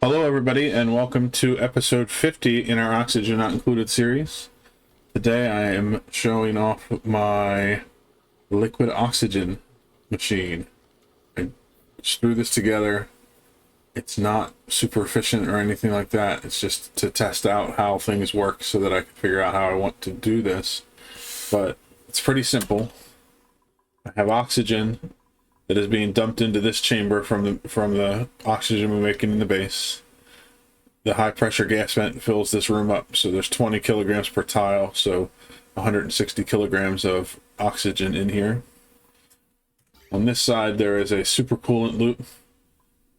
Hello, everybody, and welcome to episode 50 in our Oxygen Not Included series. Today I am showing off my liquid oxygen machine. I just threw this together. It's not super efficient or anything like that. It's just to test out how things work so that I can figure out how I want to do this. But it's pretty simple. I have oxygen that is being dumped into this chamber from the oxygen we're making in the base. The high pressure gas vent fills this room up, so there's 20 kilograms per tile, so 160 kilograms of oxygen in here. On this side there is a supercoolant loop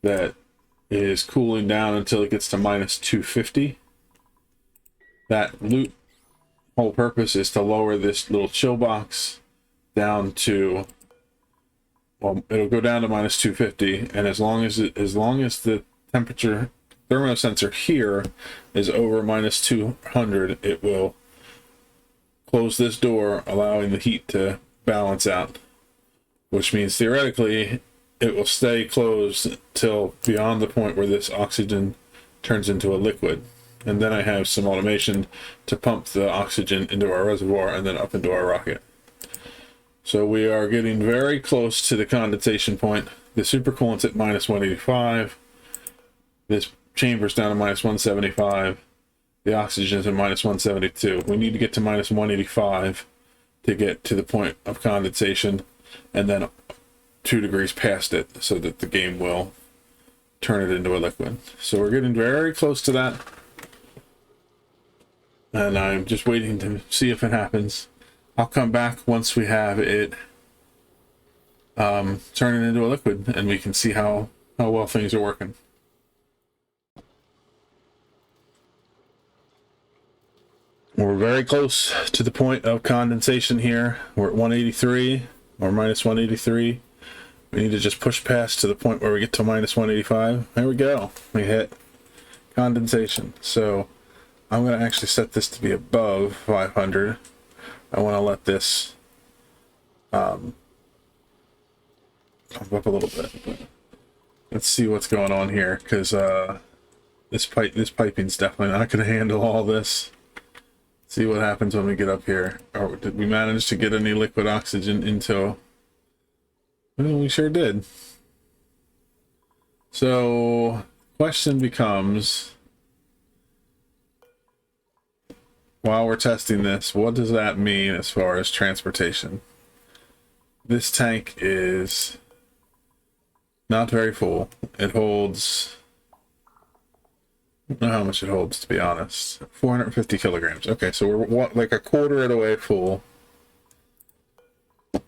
that is cooling down until it gets to minus 250. That loop whole purpose is to lower this little chill box down to, well, it'll go down to minus 250, and as long as the temperature thermosensor here is over minus 200, it will close this door, allowing the heat to balance out, which means theoretically it will stay closed till beyond the point where this oxygen turns into a liquid. And then I have some automation to pump the oxygen into our reservoir and then up into our rocket. So we are getting very close to the condensation point. The supercoolant's at minus 185. This chamber's down to minus 175. The oxygen's at minus 172. We need to get to minus 185 to get to the point of condensation, and then 2 degrees past it so that the game will turn it into a liquid. So we're getting very close to that, and I'm just waiting to see if it happens. I'll come back once we have it turning into a liquid, and we can see how well things are working. We're very close to the point of condensation here. We're at 183 or minus 183. We need to just push past to the point where we get to minus 185. There we go. We hit condensation. So I'm going to actually set this to be above 500. I want to let this pump up a little bit. But let's see what's going on here, because this piping's definitely not going to handle all this. See what happens when we get up here. Or did we manage to get any liquid oxygen into? Well, we sure did. So question becomes, while we're testing this, what does that mean as far as transportation? This tank is not very full. It holds, I don't know how much it holds, to be honest. 450 kilograms. Okay, so we're like a quarter of the way full. It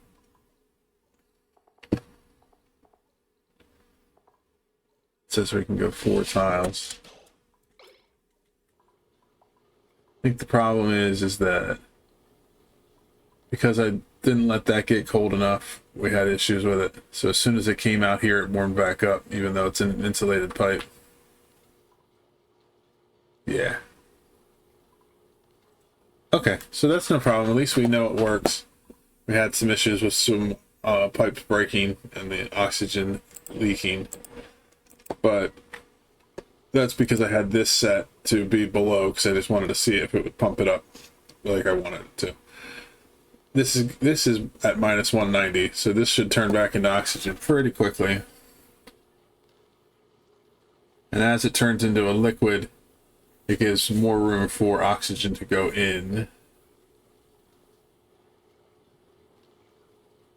says we can go 4 tiles. I think the problem is that because I didn't let that get cold enough, we had issues with it. So as soon as it came out here, it warmed back up, even though it's an insulated pipe. Yeah. Okay, so that's no problem. At least we know it works. We had some issues with some pipes breaking and the oxygen leaking, but that's because I had this set to be below, because I just wanted to see if it would pump it up like I wanted it to. This is at minus 190, so this should turn back into oxygen pretty quickly. And as it turns into a liquid, it gives more room for oxygen to go in.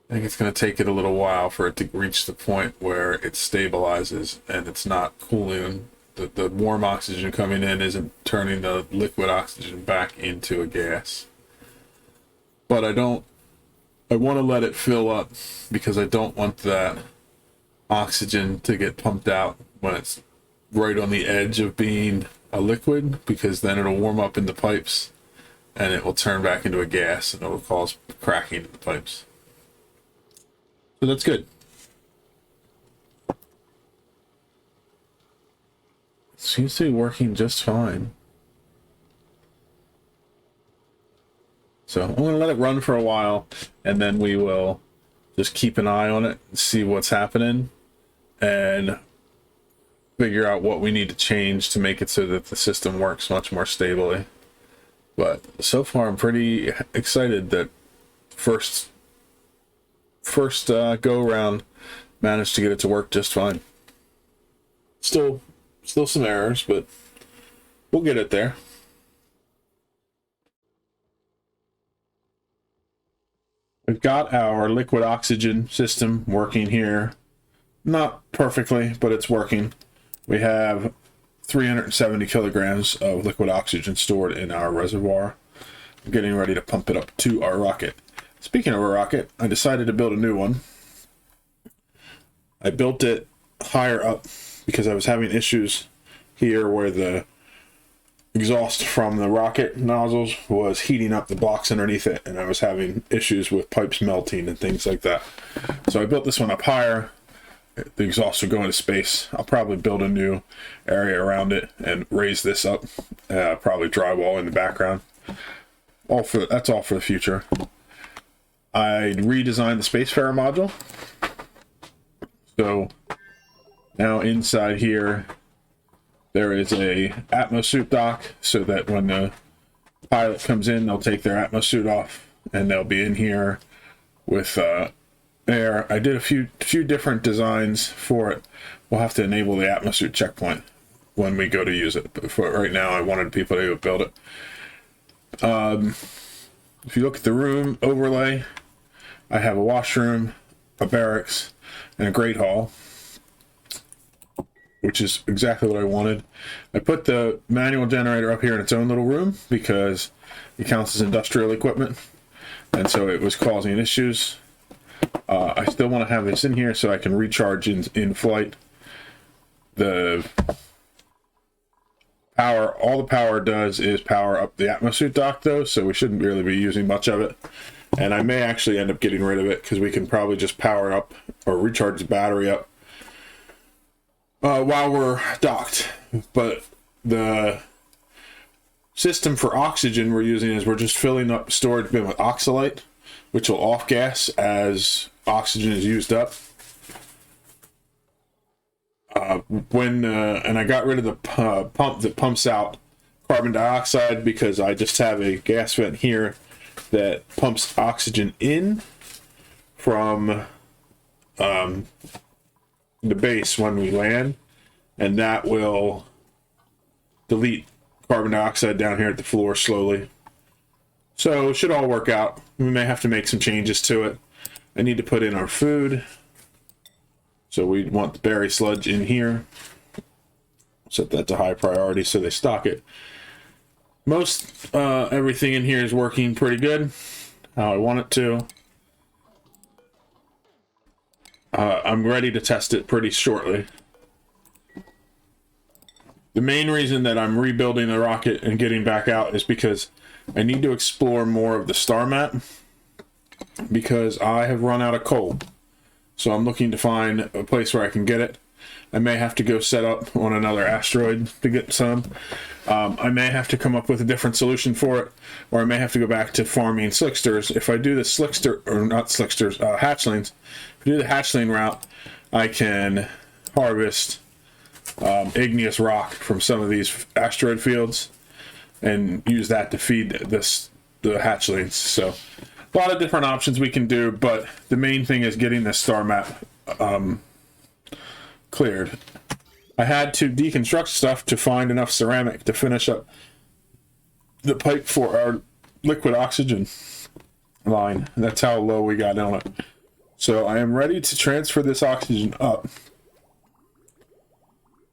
I think it's going to take it a little while for it to reach the point where it stabilizes and it's not cooling. The warm oxygen coming in isn't turning the liquid oxygen back into a gas. But I want to let it fill up, because I don't want that oxygen to get pumped out when it's right on the edge of being a liquid, because then it'll warm up in the pipes and it will turn back into a gas and it'll cause cracking in the pipes. So that's good. Seems to be working just fine. So I'm going to let it run for a while, and then we will just keep an eye on it, see what's happening, and figure out what we need to change to make it so that the system works much more stably. But so far, I'm pretty excited that first go around managed to get it to work just fine. Still some errors, but we'll get it there. We've got our liquid oxygen system working here. Not perfectly, but it's working. We have 370 kilograms of liquid oxygen stored in our reservoir. I'm getting ready to pump it up to our rocket. Speaking of a rocket, I decided to build a new one. I built it higher up because I was having issues here where the exhaust from the rocket nozzles was heating up the blocks underneath it, and I was having issues with pipes melting and things like that. So I built this one up higher. The exhaust will go into space. I'll probably build a new area around it and raise this up. Probably drywall in the background. That's all for the future. I redesigned the Spacefarer module. So now inside here, there is a Atmos suit dock, so that when the pilot comes in, they'll take their Atmos suit off, and they'll be in here with air. I did a few different designs for it. We'll have to enable the Atmos suit checkpoint when we go to use it. But for right now, I wanted people to build it. If you look at the room overlay, I have a washroom, a barracks, and a great hall, which is exactly what I wanted. I put the manual generator up here in its own little room because it counts as industrial equipment, and so it was causing issues. I still want to have this in here so I can recharge in flight. The power, all the power does is power up the Atmos suit dock though, so we shouldn't really be using much of it. And I may actually end up getting rid of it because we can probably just power up or recharge the battery up while we're docked. But the system for oxygen we're using is we're just filling up storage bin with oxalate, which will off gas as oxygen is used up. And I got rid of the pump that pumps out carbon dioxide because I just have a gas vent here that pumps oxygen in from the base when we land, and that will delete carbon dioxide down here at the floor slowly. So it should all work out. We may have to make some changes to it. I need to put in our food. So we want the berry sludge in here. Set that to high priority so they stock it. Most everything in here is working pretty good, how I want it to. I'm ready to test it pretty shortly. The main reason that I'm rebuilding the rocket and getting back out is because I need to explore more of the star map, because I have run out of coal. So I'm looking to find a place where I can get it. I may have to go set up on another asteroid to get some. I may have to come up with a different solution for it, or I may have to go back to farming slicksters. If I do the hatchlings, if I do the hatchling route, I can harvest igneous rock from some of these asteroid fields and use that to feed the hatchlings. So a lot of different options we can do, but the main thing is getting this star map cleared. I had to deconstruct stuff to find enough ceramic to finish up the pipe for our liquid oxygen line. That's how low we got on it. So I am ready to transfer this oxygen up.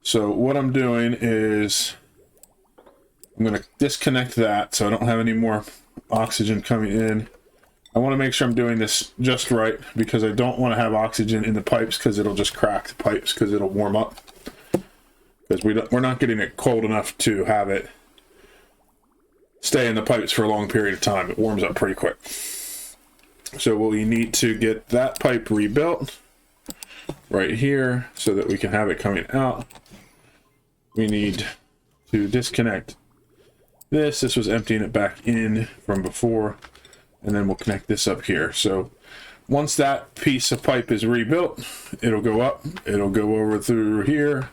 So what I'm doing is I'm going to disconnect that so I don't have any more oxygen coming in. I want to make sure I'm doing this just right because I don't want to have oxygen in the pipes because it'll just crack the pipes because it'll warm up. Because we're not getting it cold enough to have it stay in the pipes for a long period of time. It warms up pretty quick. So we need to get that pipe rebuilt right here so that we can have it coming out. We need to disconnect this. This was emptying it back in from before. And then we'll connect this up here. So once that piece of pipe is rebuilt, it'll go up. It'll go over through here.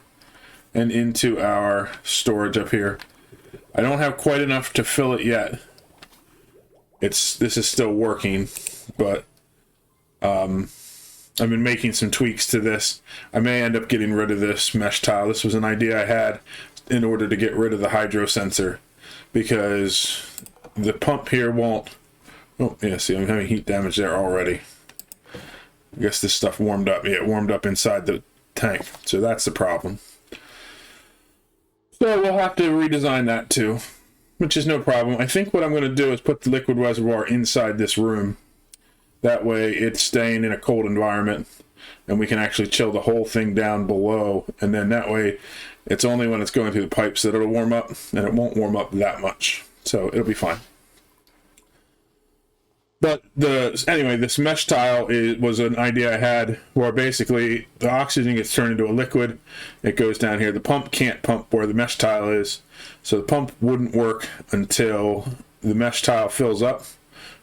and into our storage up here. I don't have quite enough to fill it yet. This is still working, but I've been making some tweaks to this. I may end up getting rid of this mesh tile. This was an idea I had in order to get rid of the hydro sensor, because the pump here won't... Oh, yeah, see, I'm having heat damage there already. I guess this stuff warmed up. Yeah, it warmed up inside the tank, so that's the problem. So we'll have to redesign that too, which is no problem. I think what I'm going to do is put the liquid reservoir inside this room. That way it's staying in a cold environment, and we can actually chill the whole thing down below, and then that way it's only when it's going through the pipes that it'll warm up, and it won't warm up that much. So it'll be fine. But anyway, this mesh tile was an idea I had where basically the oxygen gets turned into a liquid. It goes down here. The pump can't pump where the mesh tile is, so the pump wouldn't work until the mesh tile fills up.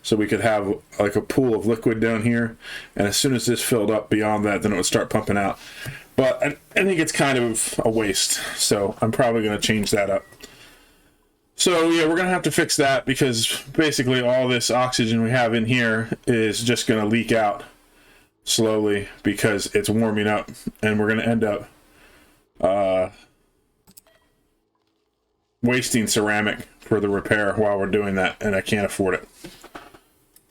So we could have like a pool of liquid down here, and as soon as this filled up beyond that, then it would start pumping out. But I think it's kind of a waste, so I'm probably going to change that up. So yeah, we're going to have to fix that, because basically all this oxygen we have in here is just going to leak out slowly because it's warming up, and we're going to end up wasting ceramic for the repair while we're doing that, and I can't afford it.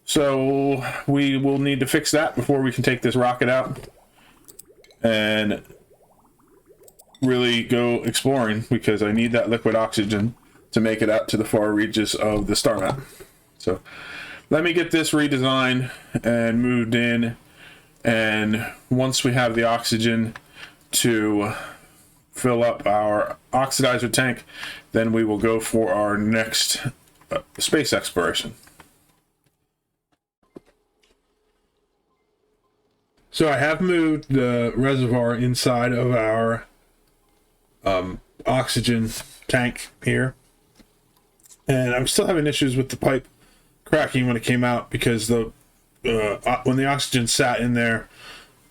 So we will need to fix that before we can take this rocket out and really go exploring, because I need that liquid oxygen to make it out to the far reaches of the star map. So let me get this redesigned and moved in, and once we have the oxygen to fill up our oxidizer tank, then we will go for our next space exploration. So I have moved the reservoir inside of our oxygen tank here, and I'm still having issues with the pipe cracking when it came out, because when the oxygen sat in there,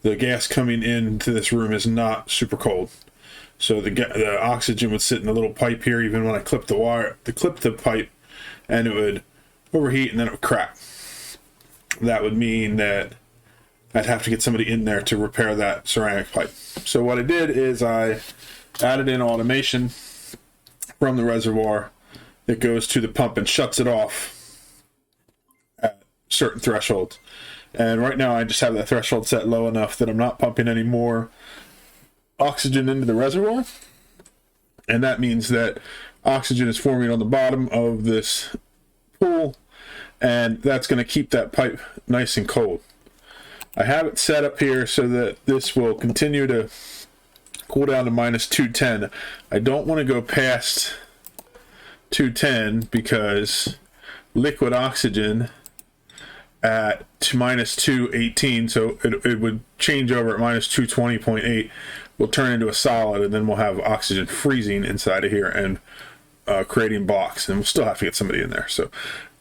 the gas coming into this room is not super cold. So the oxygen would sit in a little pipe here, even when I clipped the pipe, and it would overheat and then it would crack. That would mean that I'd have to get somebody in there to repair that ceramic pipe. So what I did is I added in automation from the reservoir that goes to the pump and shuts it off at certain thresholds. And right now I just have that threshold set low enough that I'm not pumping any more oxygen into the reservoir. And that means that oxygen is forming on the bottom of this pool, and that's going to keep that pipe nice and cold. I have it set up here so that this will continue to cool down to minus 210. I don't want to go past 210 because liquid oxygen at minus 218, so it would change over at minus 220.8, will turn into a solid, and then we'll have oxygen freezing inside of here and creating blocks, and we'll still have to get somebody in there. So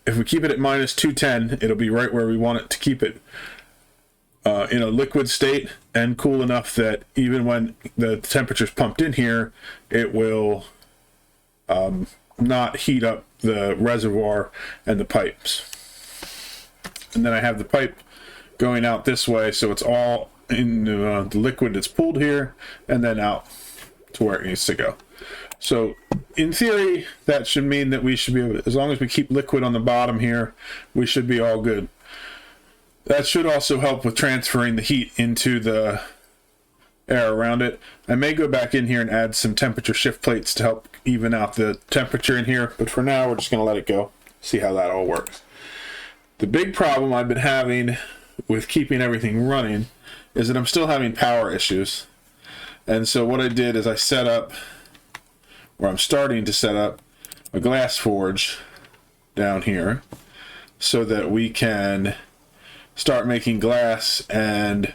if we keep it at minus 210, it'll be right where we want it to keep it. In a liquid state and cool enough that even when the temperature's pumped in here, it will not heat up the reservoir and the pipes. And then I have the pipe going out this way, so it's all in the liquid that's pooled here and then out to where it needs to go. So in theory, that should mean that we should be able to, as long as we keep liquid on the bottom here, we should be all good. That should also help with transferring the heat into the air around it. I may go back in here and add some temperature shift plates to help even out the temperature in here, but for now we're just going to let it go, see how that all works. The big problem I've been having with keeping everything running is that I'm still having power issues. And so what I did is I set up, or I'm starting to set up, a glass forge down here so that we can start making glass, and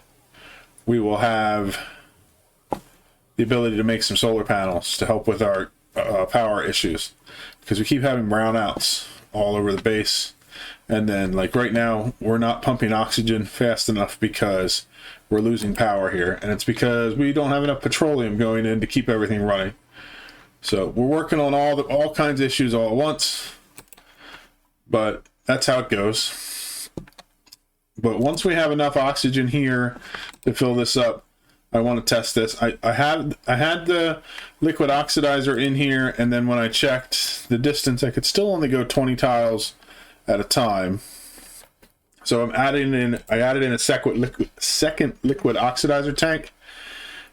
we will have the ability to make some solar panels to help with our power issues, because we keep having brownouts all over the base, And then, like right now, we're not pumping oxygen fast enough because we're losing power here. And it's because we don't have enough petroleum going in to keep everything running. So we're working on all kinds of issues all at once. But that's how it goes. But once we have enough oxygen here to fill this up, I want to test this. I had the liquid oxidizer in here, and then when I checked the distance, I could still only go 20 tiles at a time. So I added in a second liquid oxidizer tank,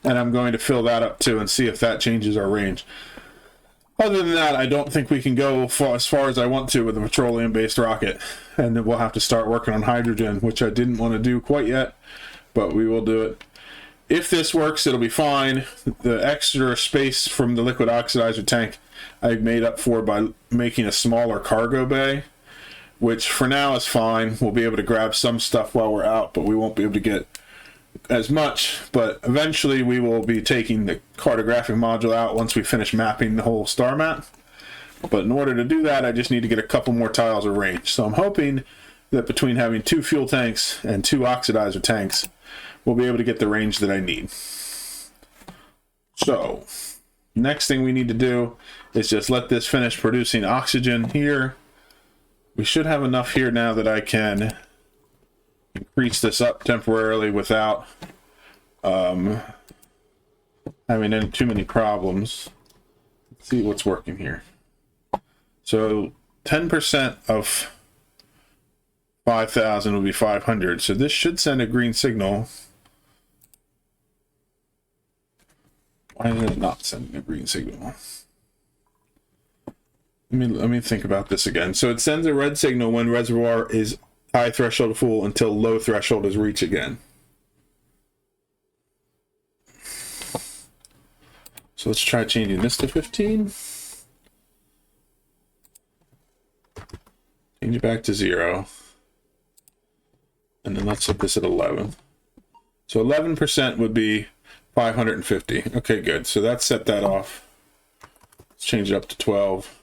and I'm going to fill that up too and see if that changes our range. Other than that, I don't think we can go as far as I want to with a petroleum-based rocket, and then we'll have to start working on hydrogen, which I didn't want to do quite yet, but we will do it. If this works, it'll be fine. The extra space from the liquid oxidizer tank I made up for by making a smaller cargo bay, which for now is fine. We'll be able to grab some stuff while we're out, but we won't be able to get as much. But eventually we will be taking the cartographic module out once we finish mapping the whole star map. But in order to do that, I just need to get a couple more tiles of range. So I'm hoping that between having 2 fuel tanks and 2 oxidizer tanks, we'll be able to get the range that I need. So next thing we need to do is just let this finish producing oxygen here. We should have enough here now that I can increase this up temporarily without having too many problems. Let's see what's working here. So 10% of 5,000 will be 500. So this should send a green signal. Why is it not sending a green signal? Let me think about this again. So it sends a red signal when reservoir is high threshold full until low threshold is reached again. So let's try changing this to 15. Change it back to 0. And then let's set this at 11. So 11% would be 550. Okay, good. So that set that off. Let's change it up to 12.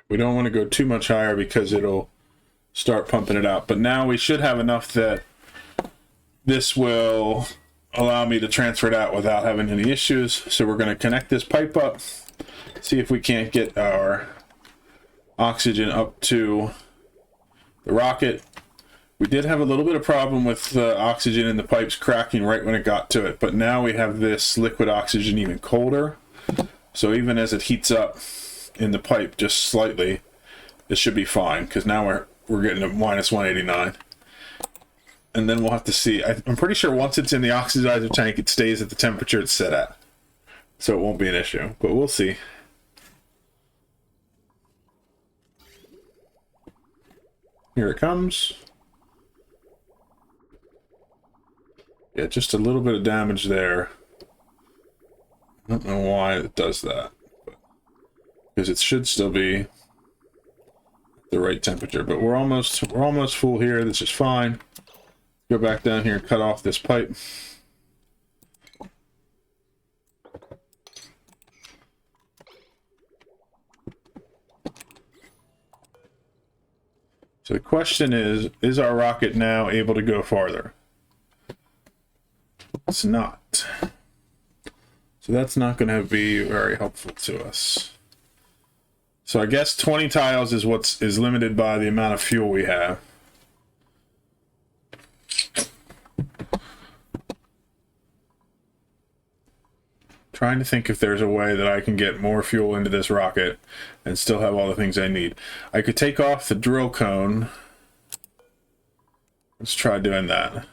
We don't want to go too much higher because it'll start pumping it out. But now we should have enough that this will allow me to transfer it out without having any issues. So we're going to connect this pipe up, see if we can't get our oxygen up to the rocket. We did have a little bit of problem with the oxygen in the pipes cracking right when it got to it, but now we have this liquid oxygen even colder. So even as it heats up in the pipe just slightly, it should be fine, because now we're getting to minus 189. And then we'll have to see. I'm pretty sure once it's in the oxidizer tank, it stays at the temperature it's set at. So it won't be an issue, but we'll see. Here it comes. Yeah, just a little bit of damage there. I don't know why it does that, because it should still be the right temperature. But we're almost full here. This is fine. Go back down here and cut off this pipe. So the question is our rocket now able to go farther? It's not. So that's not going to be very helpful to us. So I guess 20 tiles is what is limited by the amount of fuel we have. Trying to think if there's a way that I can get more fuel into this rocket and still have all the things I need. I could take off the drill cone. Let's try doing that.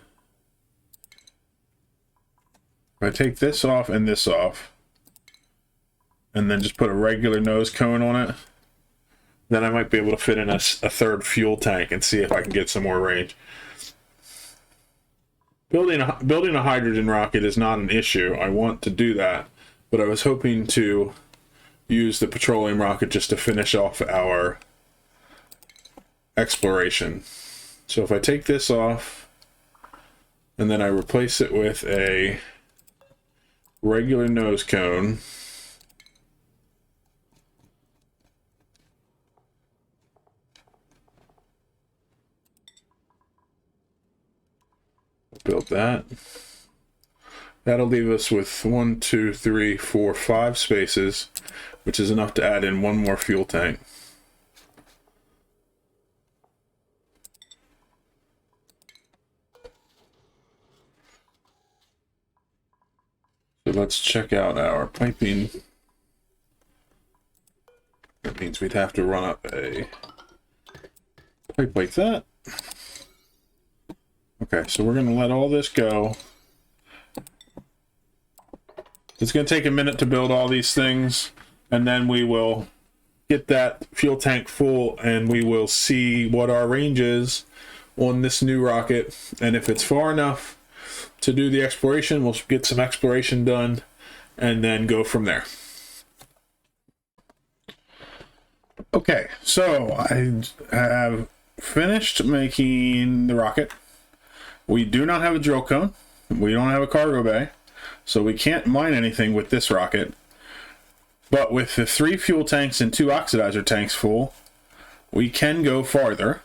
If I take this off and this off, and then just put a regular nose cone on it, then I might be able to fit in a third fuel tank and see if I can get some more range. Building a hydrogen rocket is not an issue. I want to do that, but I was hoping to use the petroleum rocket just to finish off our exploration. So if I take this off and then I replace it with a regular nose cone. Build that. That'll leave us with 1, 2, 3, 4, 5 spaces, which is enough to add in one more fuel tank. So let's check out our piping. That means we'd have to run up a pipe like that. Okay, so we're going to let all this go. It's going to take a minute to build all these things, and then we will get that fuel tank full, and we will see what our range is on this new rocket. And if it's far enough to do the exploration, we'll get some exploration done, and then go from there. Okay, so I have finished making the rocket. We do not have a drill cone. We don't have a cargo bay. So we can't mine anything with this rocket. But with the 3 fuel tanks and 2 oxidizer tanks full, we can go farther.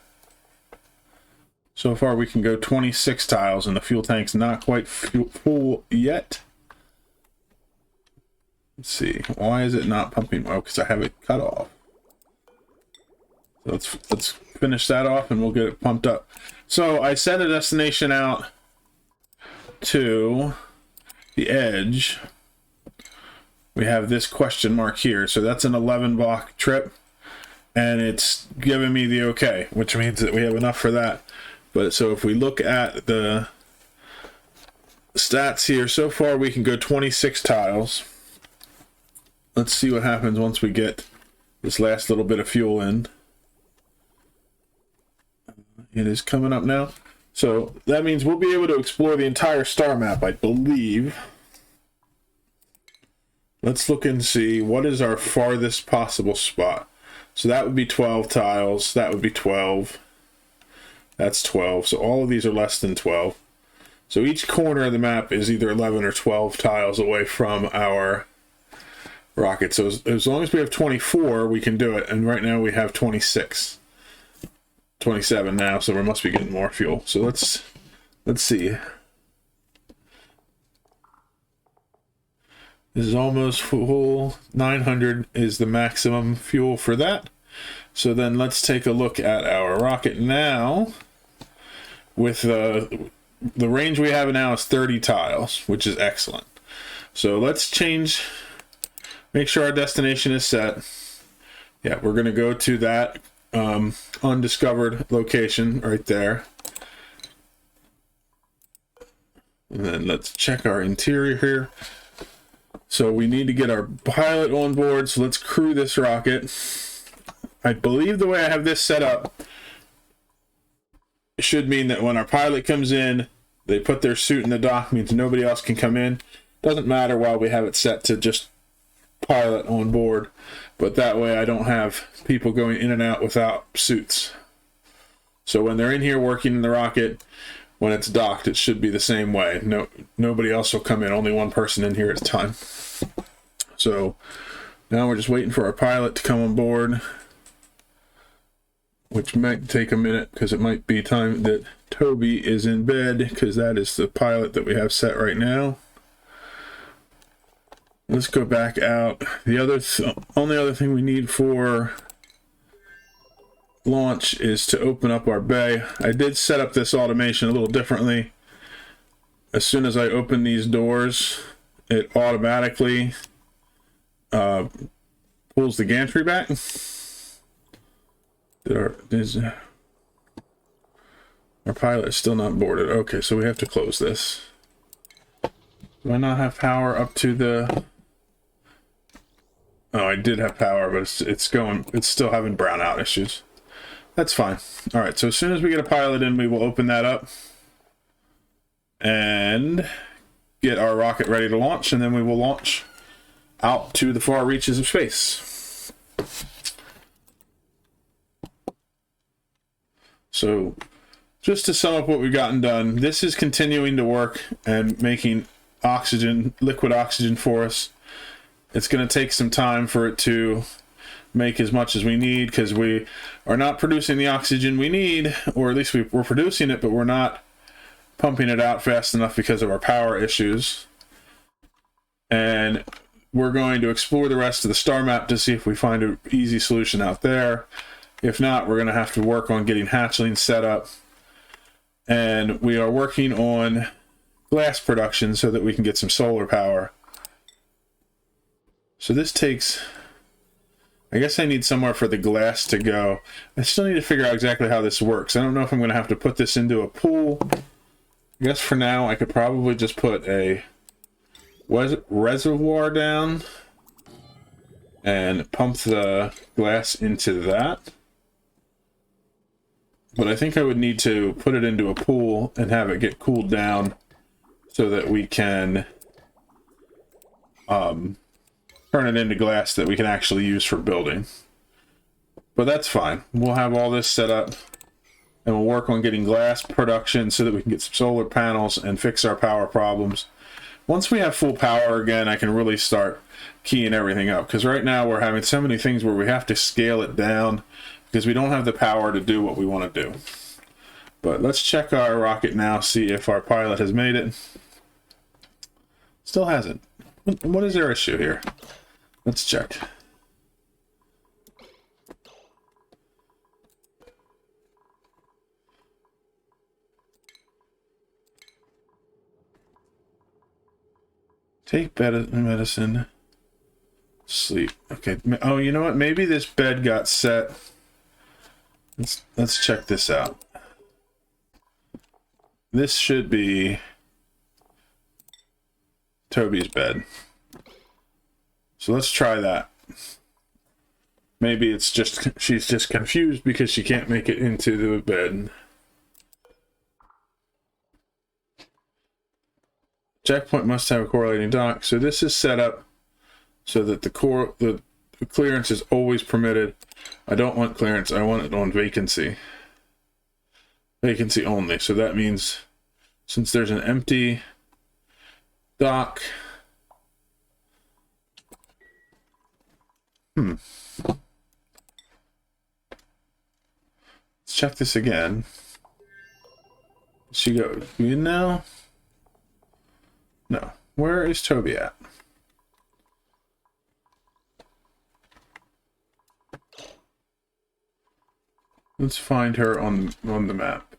So far we can go 26 tiles, and the fuel tank's not quite full yet. Let's see. Why is it not pumping? Oh, because I have it cut off. So let's finish that off, and we'll get it pumped up. So I set a destination out to the edge. We have this question mark here. So that's an 11 block trip, and it's giving me the okay, which means that we have enough for that. But so if we look at the stats here, so far we can go 26 tiles. Let's see what happens once we get this last little bit of fuel in. It is coming up now. So that means we'll be able to explore the entire star map, I believe. Let's look and see what is our farthest possible spot. So that would be 12 tiles. That would be 12. That's 12. So all of these are less than 12. So each corner of the map is either 11 or 12 tiles away from our rocket. So as long as we have 24, we can do it. And right now we have 26. 27 now, so we must be getting more fuel. So let's see. This is almost full. 900 is the maximum fuel for that. So then let's take a look at our rocket now. With the range we have now is 30 tiles, which is excellent. So let's make sure our destination is set. Yeah, we're going to go to that undiscovered location right there. And then let's check our interior here. So we need to get our pilot on board, so let's crew this rocket. I believe the way I have this set up, it should mean that when our pilot comes in, they put their suit in the dock, means nobody else can come in. Doesn't matter while we have it set to just pilot on board, but that way I don't have people going in and out without suits. So when they're in here working in the rocket, when it's docked, it should be the same way. Nobody else will come in, only one person in here at a time. So now we're just waiting for our pilot to come on board, which might take a minute because it might be time that Toby is in bed, because that is the pilot that we have set right now. Let's go back out. The only other thing we need for launch is to open up our bay. I did set up this automation a little differently. As soon as I open these doors, it automatically pulls the gantry back. Our pilot is still not boarded. Okay, so we have to close this. Do I not have power up to the... Oh, I did have power, but it's still having brownout issues. That's fine. All right, so as soon as we get a pilot in, we will open that up and get our rocket ready to launch, and then we will launch out to the far reaches of space. So just to sum up what we've gotten done, this is continuing to work and making oxygen, liquid oxygen for us. It's going to take some time for it to make as much as we need, because we are not producing the oxygen we need, or at least we're producing it, but we're not pumping it out fast enough because of our power issues. And we're going to explore the rest of the star map to see if we find an easy solution out there. If not, we're going to have to work on getting hatchlings set up. And we are working on glass production so that we can get some solar power. So this takes... I guess I need somewhere for the glass to go. I still need to figure out exactly how this works. I don't know if I'm going to have to put this into a pool. I guess for now I could probably just put a reservoir down and pump the glass into that. But I think I would need to put it into a pool and have it get cooled down so that we can turn it into glass that we can actually use for building. But that's fine. We'll have all this set up and we'll work on getting glass production so that we can get some solar panels and fix our power problems. Once we have full power again, I can really start keying everything up, because right now we're having so many things where we have to scale it down because we don't have the power to do what we want to do. But let's check our rocket now, see if our pilot has made it. Still hasn't. What is their issue here? Let's check. Take medicine. Sleep. Okay. Oh, you know what? Maybe this bed got set. Let's check this out. This should be Toby's bed. So let's try that. Maybe it's just she's just confused because she can't make it into the bed. Checkpoint must have a correlating dock. So this is set up so that the clearance is always permitted. I don't want clearance. I want it on vacancy. Vacancy only. So that means since there's an empty dock. Let's check this again. She go in now? No. Where is Toby at? Let's find her on the map.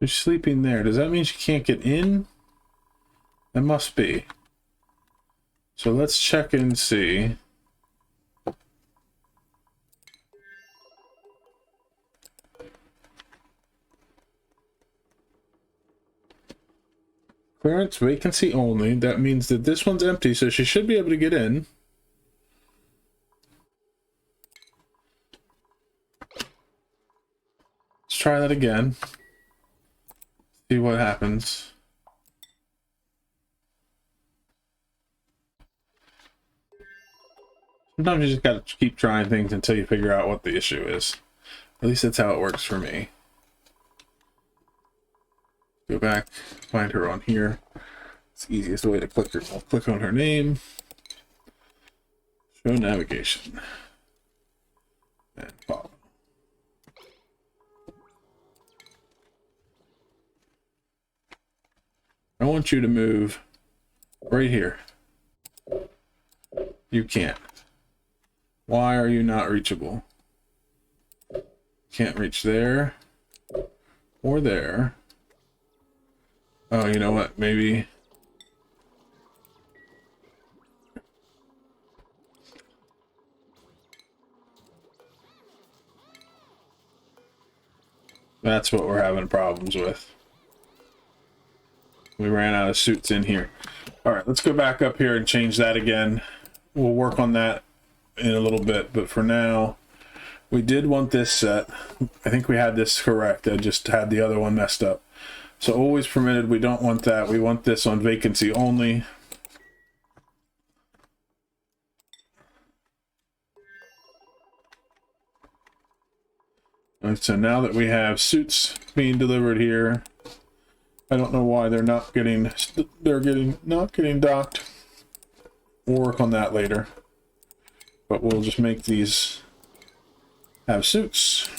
She's sleeping there. Does that mean she can't get in? That must be. So let's check and see. Clearance vacancy only. That means that this one's empty, so she should be able to get in. Let's try that again. See what happens. Sometimes you just gotta keep trying things until you figure out what the issue is. At least that's how it works for me. Go back, find her on here. It's the easiest way to click her. I'll click on her name. Show navigation. And follow. I want you to move right here. You can't. Why are you not reachable? Can't reach there or there. Oh, you know what? Maybe. That's what we're having problems with. We ran out of suits in here. All right, let's go back up here and change that again. We'll work on that in a little bit, but for now, we did want this set. I think we had this correct. I just had the other one messed up. So always permitted, we don't want that. We want this on vacancy only. And so now that we have suits being delivered here, I don't know why they're not getting docked. We'll work on that later. But we'll just make these have suits.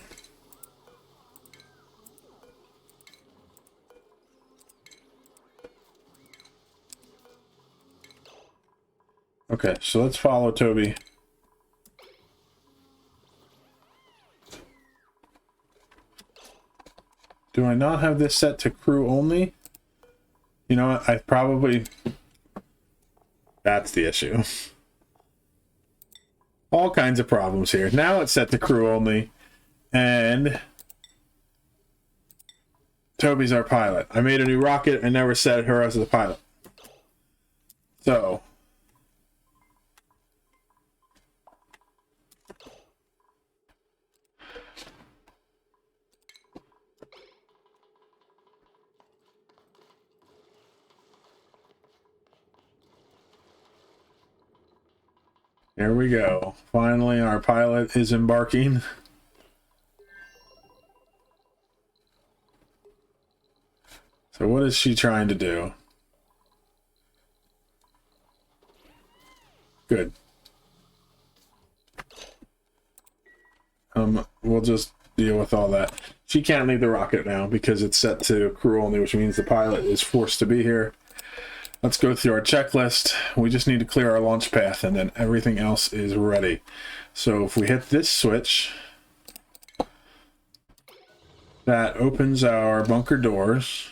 Okay, so let's follow Toby. Do I not have this set to crew only? You know what? I probably... That's the issue. All kinds of problems here. Now it's set to crew only. And... Toby's our pilot. I made a new rocket and never set her as the pilot. So... Here we go. Finally, our pilot is embarking. So what is she trying to do? Good. We'll just deal with all that. She can't leave the rocket now because it's set to crew only, which means the pilot is forced to be here. Let's go through our checklist. We just need to clear our launch path and then everything else is ready. So if we hit this switch, that opens our bunker doors.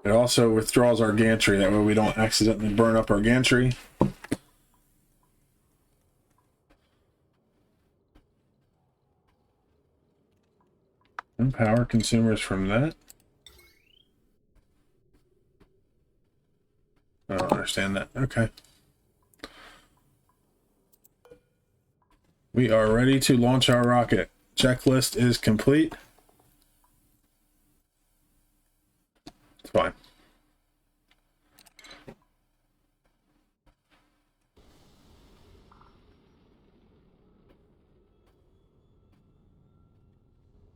It also withdraws our gantry. That way we don't accidentally burn up our gantry. And power consumers from that. I don't understand that. Okay. We are ready to launch our rocket. Checklist is complete. It's fine.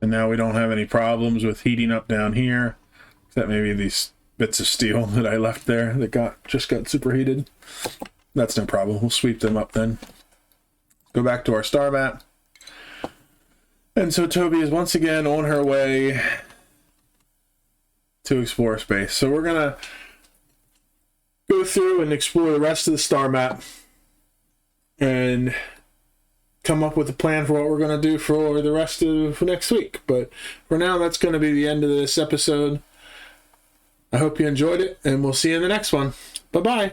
And now we don't have any problems with heating up down here. Except maybe these bits of steel that I left there that just got superheated. That's no problem. We'll sweep them up then. Go back to our star map. And so Toby is once again on her way to explore space. So we're going to go through and explore the rest of the star map and come up with a plan for what we're going to do for the rest of next week. But for now, that's going to be the end of this episode. I hope you enjoyed it, and we'll see you in the next one. Bye-bye.